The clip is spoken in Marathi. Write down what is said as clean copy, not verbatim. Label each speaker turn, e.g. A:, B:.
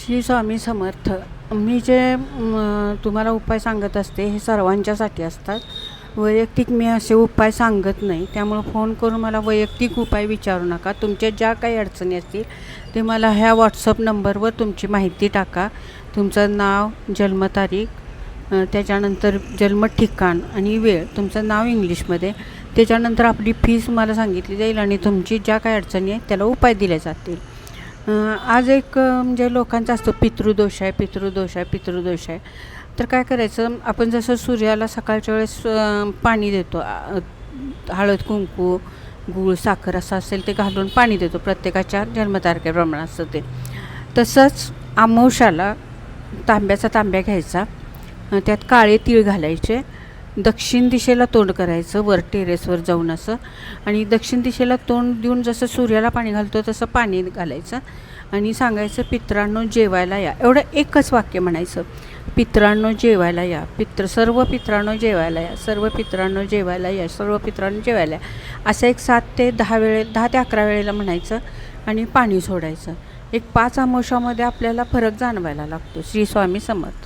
A: श्री स्वामी समर्थ. मी जे तुम्हाला उपाय सांगत असते हे सर्वांच्यासाठी असतात. वैयक्तिक मी असे उपाय सांगत नाही, त्यामुळं फोन करून मला वैयक्तिक उपाय विचारू नका. तुमच्या ज्या काही अडचणी असतील ते मला ह्या व्हॉट्सअप नंबरवर तुमची माहिती टाका. तुमचं नाव, जन्मतारीख, त्याच्यानंतर जन्म ठिकाण आणि वेळ, तुमचं नाव इंग्लिशमध्ये, त्याच्यानंतर आपली फीस मला सांगितली जाईल आणि तुमची ज्या काही अडचणी आहेत त्याला उपाय दिले जातील. आज एक म्हणजे लोकांचा असतो पितृदोष आहे, पितृदोष आहे, पितृदोष आहे. तर काय करायचं, आपण जसं सूर्याला सकाळच्या वेळेस पाणी देतो, हळद, कुंकू, गूळ, साखर असं असेल ते घालून पाणी देतो, प्रत्येकाच्या जन्मतारखेप्रमाणे असतं ते. तसंच अमावस्याला तांब्या घ्यायचा, त्यात काळे तीळ घालायचे, दक्षिण दिशेला तोंड करायचं, वर टेरेसवर जाऊन असं, आणि दक्षिण दिशेला तोंड देऊन जसं सूर्याला पाणी घालतो तसं पाणी घालायचं आणि सांगायचं, पित्रांनो जेवायला या. एवढं एकच वाक्य म्हणायचं, पित्रांनो जेवायला या, सर्व पित्रांनो जेवायला या, सर्व पित्रांनो जेवायला या, सर्व पित्रांनो जेवायला या. असं एक 10 ते 11 वेळेला म्हणायचं आणि पाणी सोडायचं. एक 5 अमावस्यामध्ये आपल्याला फरक जाणवायला लागतो. श्री स्वामी समर्थ.